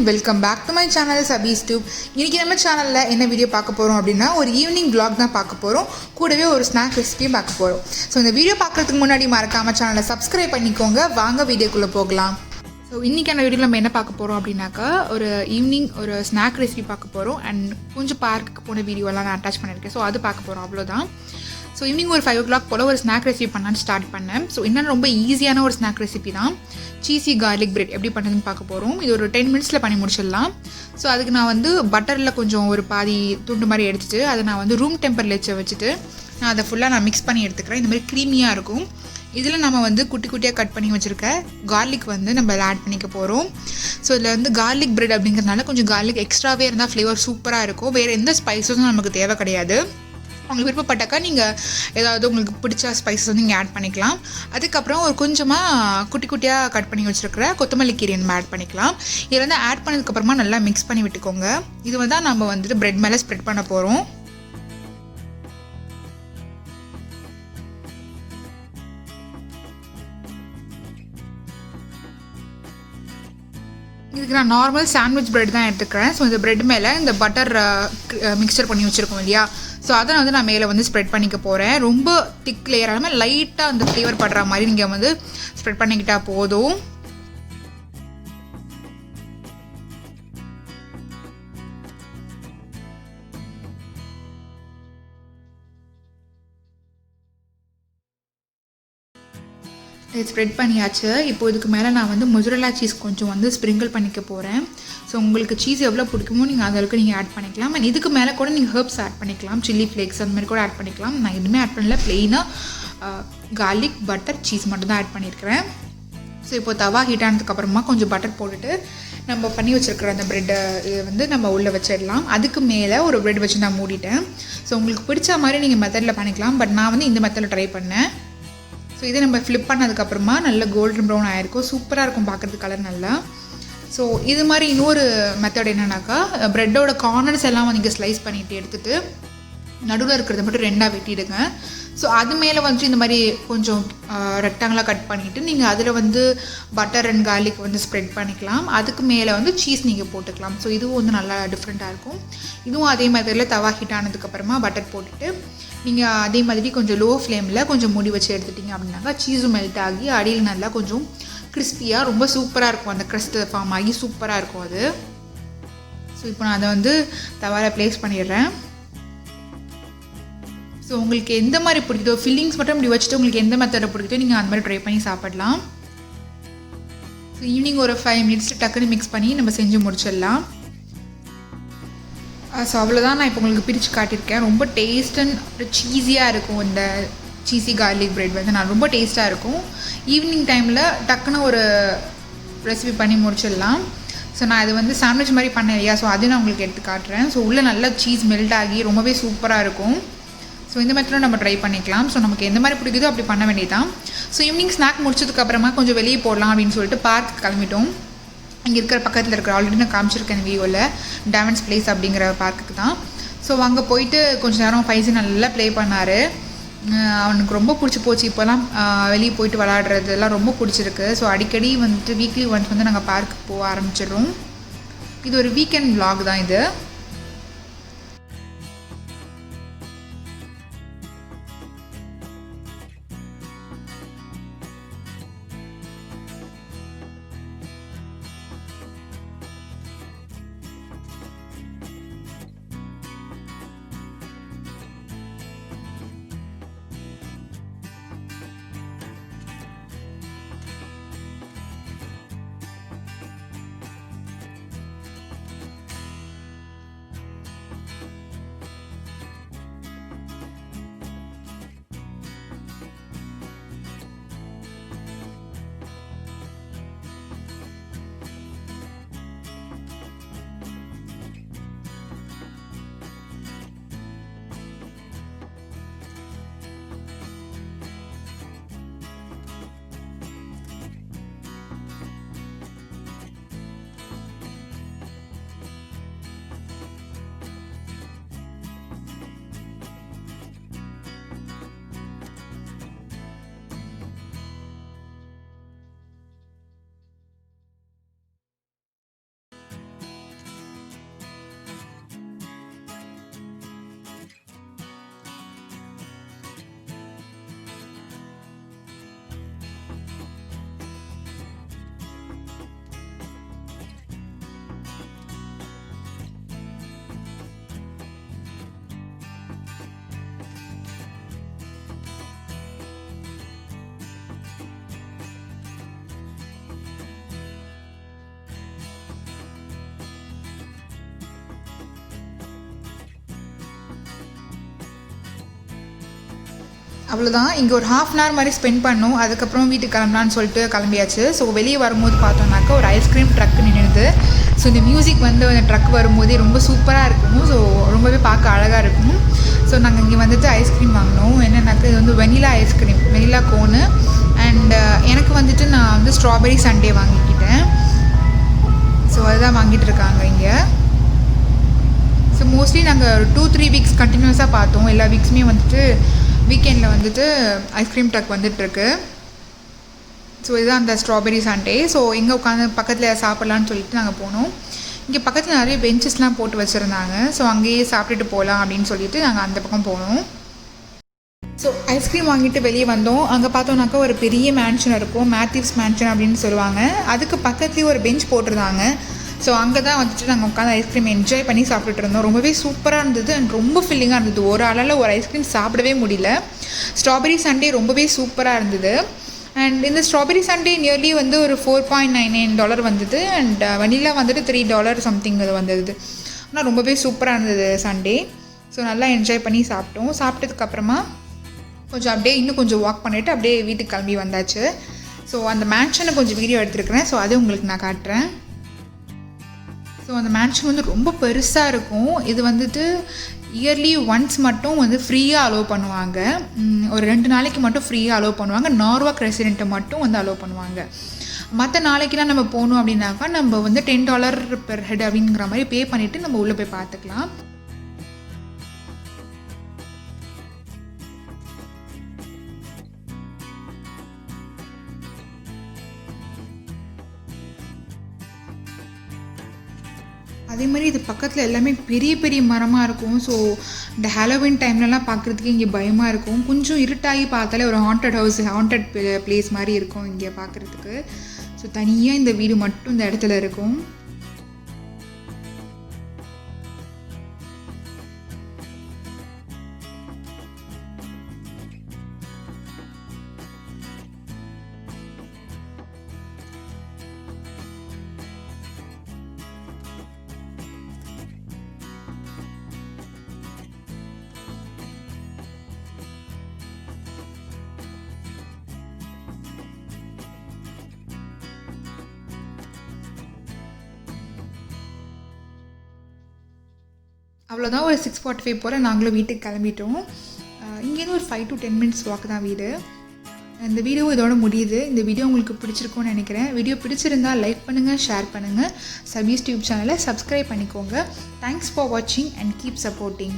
and welcome back to my channel Sabis Tube. இன்னைக்கு நம்ம சேனல்ல என்ன வீடியோ பார்க்க போறோம் அப்படினா ஒரு ஈவினிங் vlog தான் பார்க்க போறோம். கூடவே ஒரு ஸ்நாக் ரெசிபி பார்க்க போறோம். சோ இந்த வீடியோ பார்க்கிறதுக்கு முன்னாடி மறக்காம சேனலை Subscribe பண்ணிக்கோங்க. வாங்க வீடியோக்குள்ள போகலாம். ஸோ இன்றைக்கான வீடியோவில் நம்ம என்ன பார்க்க போகிறோம் அப்படின்னாக்கா ஒரு ஈவினிங் ஒரு ஸ்நாக் ரெசிபி பார்க்க போகிறோம் அண்ட் கொஞ்சம் பார்க்குக்கு போன வீடியோலாம் நான் அட்டாச் பண்ணியிருக்கேன். ஸோ அது பார்க்க போகிறோம், அவ்வளோதான். ஸோ ஈவினிங் ஒரு 5 o'clock போல் ஒரு ஸ்நாக் ரெசிபி பண்ணலான்னு ஸ்டார்ட் பண்ணேன். ஸோ என்னென்ன ரொம்ப ஈஸியான ஒரு ஸ்நாக் ரெசிபி தான். சீஸி கார்லிக் பிரெட் எப்படி பண்ணுறதுன்னு பார்க்க போகிறோம். இது ஒரு 10 minutes பண்ணி முடிச்சிடலாம். ஸோ அதுக்கு நான் வந்து பட்டரில் கொஞ்சம் ஒரு பாதி துண்டு மாதிரி எடுத்துகிட்டு அதை நான் வந்து ரூம் டெம்பரேச்சர் வச்சுட்டு நான் அதை ஃபுல்லாக நான் மிக்ஸ் பண்ணி எடுத்துக்கிறேன். இந்த மாதிரி க்ரீமியாக இருக்கும். இதில் நம்ம வந்து குட்டி குட்டியாக கட் பண்ணி வச்சுருக்க கார்லிக் வந்து நம்ம ஆட் பண்ணிக்க போகிறோம். ஸோ இதில் வந்து கார்லிக் பிரெட் அப்படிங்கிறதுனால கொஞ்சம் கார்லிக் எக்ஸ்ட்ராவே இருந்தால் ஃப்ளேவர் சூப்பராக இருக்கும். வேறு எந்த ஸ்பைஸஸும் நமக்கு தேவை கிடையாது. உங்களுக்கு விருப்பப்பட்டாக்கா நீங்கள் ஏதாவது உங்களுக்கு பிடிச்ச ஸ்பைசஸ் வந்து நீங்கள் ஆட் பண்ணிக்கலாம். அதுக்கப்புறம் ஒரு கொஞ்சமாக குட்டி குட்டியாக கட் பண்ணி வச்சுருக்கிற கொத்தமல்லி கீரை நம்ம ஆட் பண்ணிக்கலாம். இதில் வந்து ஆட் பண்ணதுக்கப்புறமா நல்லா மிக்ஸ் பண்ணி விட்டுக்கோங்க. இது வந்து நம்ம வந்துட்டு பிரெட் மேலே ஸ்ப்ரெட் பண்ண போகிறோம். இதுக்கு நான் நார்மல் சாண்ட்விச் பிரெட் தான் எடுத்துக்கிறேன். ஸோ இந்த பிரெட் மேலே இந்த பட்டர் மிக்சர் பண்ணி வச்சுருக்கோம் இல்லையா, ஸோ அதை வந்து நான் மேலே வந்து ஸ்ப்ரெட் பண்ணிக்க போகிறேன். ரொம்ப திக் லேயர் ஆகாமல் லைட்டாக அந்த ஃப்ளேவர் படுற மாதிரி நீங்கள் வந்து ஸ்ப்ரெட் பண்ணிக்கிட்டால் போதும். இது ஸ்ப்ரெட் பண்ணியாச்சு. இப்போ இதுக்கு மேலே நான் வந்து மொசரல்லா சீஸ் கொஞ்சம் வந்து ஸ்ப்ரிங்கிள் பண்ணிக்க போகிறேன். ஸோ உங்களுக்கு சீஸ் எவ்வளோ பிடிக்குமோ நீங்கள் அதற்கு நீங்கள் ஆட் பண்ணிக்கலாம். அண்ட் இதுக்கு மேலே கூட நீங்கள் ஹெர்ப்ஸ் ஆட் பண்ணிக்கலாம். சில்லி ஃப்ளேக்ஸ் அந்த மாதிரி கூட ஆட் பண்ணிக்கலாம். நான் எதுவுமே ஆட் பண்ணல, ப்ளெயினாக கார்லிக் பட்டர் சீஸ் மட்டும் தான் ஆட் பண்ணியிருக்கிறேன். ஸோ இப்போ தவா ஹீட் ஆனதுக்கப்புறமா கொஞ்சம் பட்டர் போட்டுட்டு நம்ம பண்ணி வச்சுருக்கிற அந்த ப்ரெட்டை வந்து நம்ம உள்ளே வச்சிடலாம். அதுக்கு மேலே ஒரு ப்ரெட் வச்சு நான் மூடிட்டேன். ஸோ உங்களுக்கு பிடிச்ச மாதிரி நீங்கள் மெத்தடில் பண்ணிக்கலாம். பட் நான் வந்து இந்த மெத்தடில் ட்ரை பண்ணேன். ஸோ இதை நம்ம ஃப்ளிப் பண்ணதுக்கப்புறமா நல்ல கோல்டன் ப்ரௌன் ஆகிருக்கும். சூப்பராக இருக்கும் பார்க்குறதுக்கு கலர் நல்லா. ஸோ இது மாதிரி இன்னொரு மெத்தட் என்னென்னாக்கா ப்ரெட்டோட கார்னர்ஸ் எல்லாம் நீங்கள் ஸ்லைஸ் பண்ணிவிட்டு எடுத்துகிட்டு நடுவில் இருக்கிறத மட்டும் 2ஆக வெட்டிடுங்க. ஸோ அது மேலே வந்து இந்த மாதிரி கொஞ்சம் ரெக்டாங்கிளாக கட் பண்ணிவிட்டு நீங்கள் அதில் வந்து பட்டர் அண்ட் கார்லிக் வந்து ஸ்ப்ரெட் பண்ணிக்கலாம். அதுக்கு மேலே வந்து சீஸ் நீங்கள் போட்டுக்கலாம். ஸோ இதுவும் வந்து நல்லா டிஃப்ரெண்ட்டாக இருக்கும். இதுவும் அதே மாதிரியில் தவா ஹீட் ஆனதுக்கப்புறமா பட்டர் போட்டுட்டு நீங்கள் அதே மாதிரி கொஞ்சம் லோ ஃப்ளேமில் கொஞ்சம் மூடி வச்சு எடுத்துட்டிங்க அப்படின்னாக்கா சீஸும் மெல்ட் ஆகி அடியில் நல்லா கொஞ்சம் கிறிஸ்பியாக ரொம்ப சூப்பராக இருக்கும். அந்த க்ரஸ்ட்டு ஃபார்ம் ஆகி சூப்பராக இருக்கும் அது. ஸோ இப்போ நான் அதை வந்து தவாவில் ப்ளேஸ் பண்ணிடுறேன். ஸோ உங்களுக்கு எந்த மாதிரி பிடிக்குதோ ஃபில்லிங்ஸ் மட்டும் இப்படி வச்சுட்டு உங்களுக்கு எந்த மெத்தடை பிடிக்குதோ நீங்கள் அந்த மாதிரி ட்ரை பண்ணி சாப்பிடலாம். ஸோ ஈவினிங் ஒரு 5 minutes டக்குன்னு மிக்ஸ் பண்ணி நம்ம செஞ்சு முடிச்சிடலாம். ஸோ அவ்வளோதான். நான் இப்போ உங்களுக்கு பிரித்து காட்டியிருக்கேன். ரொம்ப டேஸ்ட் அண்ட் சீஸியாக இருக்கும். இந்த சீஸி கார்லிக் பிரெட் வந்து நான் ரொம்ப டேஸ்ட்டாக இருக்கும். ஈவினிங் டைமில் டக்குன்னு ஒரு ரெசிபி பண்ணி முடிச்சிடலாம். ஸோ நான் இது வந்து சாண்ட்விச் மாதிரி பண்ணேன் இல்லையா, ஸோ அதையும் நான் உங்களுக்கு எடுத்து காட்டுறேன். ஸோ உள்ளே நல்லா சீஸ் மெல்ட் ஆகி ரொம்பவே சூப்பராக இருக்கும். ஸோ இந்த மெத்தடில் நம்ம ட்ரை பண்ணிக்கலாம். ஸோ நமக்கு எந்த மாதிரி பிடிக்குதோ அப்படி பண்ண வேண்டியதான். ஸோ ஈவினிங் ஸ்நாக் முடிச்சதுக்கப்புறமா கொஞ்சம் வெளியே போடலாம் அப்படின்னு சொல்லிட்டு பார்க் கிளம்பிட்டோம். இங்கே இருக்கிற பக்கத்தில் இருக்கிற ஆல்ரெடி நான் காமிச்சிருக்கேன் வீடியோவில் டாமன்ஸ் பிளேஸ் அப்படிங்கிற பார்க்குக்கு தான். ஸோ அங்கே போயிட்டு கொஞ்சம் நேரம் ஃபைஸீன் நல்லா ப்ளே பண்ணார். அவனுக்கு ரொம்ப பிடிச்சி போச்சு. இப்போலாம் வெளியே போயிட்டு விளாடுறதுலாம் ரொம்ப பிடிச்சிருக்கு. ஸோ அடிக்கடி வந்துட்டு வீக்லி ஒன்ஸ் வந்து நாங்கள் பார்க்குக்கு போக ஆரம்பிச்சிடுறோம். இது ஒரு வீக்கெண்ட் vlog தான் இது. அவ்வளோதான். இங்கே ஒரு ½ அன் ஹவர் மாதிரி ஸ்பெண்ட் பண்ணோம். அதுக்கப்புறம் வீட்டுக்கு கிளம்பலான்னு சொல்லிட்டு கிளம்பியாச்சு. ஸோ வெளியே வரும்போது பார்த்தோம்னாக்கா ஒரு ஐஸ்கிரீம் ட்ரக் நின்றுது. ஸோ இந்த மியூசிக் வந்து அந்த ட்ரக் வரும்போதே ரொம்ப சூப்பராக இருக்கும். ஸோ ரொம்பவே பார்க்க அழகாக இருக்கும். ஸோ நாங்கள் இங்கே வந்துட்டு ஐஸ்கிரீம் வாங்கினோம். என்னென்னாக்கா இது வந்து vanilla ice cream, vanilla cone. And எனக்கு வந்துட்டு நான் வந்து ஸ்ட்ராபெரி சண்டே வாங்கிக்கிட்டேன். ஸோ அதுதான் வாங்கிட்டு இருக்காங்க இங்கே. ஸோ மோஸ்ட்லி நாங்கள் 2-3 வீக்ஸ் கண்டினியூஸாக பார்த்தோம். எல்லா வீக்ஸுமே வந்துட்டு வீக்கெண்டில் வந்துட்டு ஐஸ்கிரீம் ட்ரக் வந்துட்டுருக்கு. ஸோ இதுதான் அந்த ஸ்ட்ராபெரி சண்டே. ஸோ எங்கே உட்காந்து பக்கத்தில் சாப்பிட்லான்னு சொல்லிட்டு நாங்கள் போனோம். இங்கே பக்கத்தில் நிறைய பெஞ்சஸ்லாம் போட்டு வச்சுருந்தாங்க. ஸோ அங்கேயே சாப்பிட்டுட்டு போகலாம் அப்படின்னு சொல்லிட்டு நாங்கள் அந்த பக்கம் போனோம். ஸோ ஐஸ்கிரீம் வாங்கிட்டு வெளியே வந்தோம். அங்கே பார்த்தோன்னாக்கா ஒரு பெரிய மேன்ஷன் இருக்கும், மேத்யூஸ் மேன்ஷன் அப்படின்னு சொல்லுவாங்க. அதுக்கு பக்கத்துலேயே ஒரு பெஞ்ச் போட்டிருந்தாங்க. ஸோ அங்கே தான் வந்துட்டு நாங்கள் உட்காந்து ஐஸ்கிரீம் என்ஜாய் பண்ணி சாப்பிட்டுட்டு இருந்தோம். ரொம்பவே சூப்பராக இருந்தது அண்ட் ரொம்ப ஃபில்லிங்காக இருந்தது. ஒரு ஆளால் ஒரு ஐஸ்கிரீம் சாப்பிடவே முடியல. ஸ்ட்ராபெரி சண்டே ரொம்பவே சூப்பராக இருந்தது. அண்ட் இந்த ஸ்ட்ராபெரி சண்டே நியர்லி வந்து ஒரு $4.99 வந்தது. அண்ட் வனிலா வந்துட்டு $3 சம்திங் அது வந்தது. ஆனால் ரொம்பவே சூப்பராக இருந்தது சண்டே. ஸோ நல்லா என்ஜாய் பண்ணி சாப்பிட்டோம். சாப்பிட்டதுக்கப்புறமா கொஞ்சம் அப்படியே இன்னும் கொஞ்சம் வாக் பண்ணிவிட்டு அப்படியே வீட்டுக்கு கிளம்பி வந்தாச்சு. ஸோ அந்த மேன்ஷனை கொஞ்சம் வீடியோ எடுத்துருக்கிறேன். ஸோ அது உங்களுக்கு நான் காட்டுறேன். ஸோ அந்த மேன்ஷன் வந்து ரொம்ப பெருசாக இருக்கும். இது வந்துட்டு இயர்லி ஒன்ஸ் மட்டும் வந்து ஃப்ரீயாக அலோவ் பண்ணுவாங்க. ஒரு 2 நாளைக்கு மட்டும் ஃப்ரீயாக அலோவ் பண்ணுவாங்க. நார்வாக் ரெசிடெண்ட்டை மட்டும் வந்து அலோவ் பண்ணுவாங்க. மற்ற நாளைக்கெலாம் நம்ம போகணும் அப்படின்னாக்கா நம்ம வந்து $10 பெர் ஹெட் அப்படிங்கிற மாதிரி பே பண்ணிவிட்டு நம்ம உள்ளே போய் பார்த்துக்கலாம். அதே மாதிரி இது பக்கத்தில் எல்லாமே பெரிய பெரிய மரமாக இருக்கும். ஸோ இந்த ஹாலோவின் டைம்லலாம் பார்க்குறதுக்கு இங்கே பயமாக இருக்கும். கொஞ்சம் இருட்டாகி பார்த்தாலே ஒரு ஹாண்டட் பிளேஸ் மாதிரி இருக்கும் இங்கே பார்க்குறதுக்கு. ஸோ தனியாக இந்த வீடு மட்டும் இந்த இடத்துல இருக்கும். அவ்வளோதான். ஒரு 6:45 போல் நாங்களும் வீட்டுக்கு கிளம்பிட்டோம். இங்கேருந்து ஒரு 5 to 10 minutes வாக் தான் வீடு. இந்த வீடியோ இதோட முடியுது. இந்த வீடியோ உங்களுக்கு பிடிச்சிருக்கும்னு நினைக்கிறேன். வீடியோ பிடிச்சிருந்தால் லைக் பண்ணுங்கள், ஷேர் பண்ணுங்கள். சபீஸ் டியூப் சேனலை சப்ஸ்கிரைப் பண்ணிக்கோங்க. தேங்க்ஸ் ஃபார் வாட்சிங் அண்ட் கீப் சப்போர்ட்டிங்.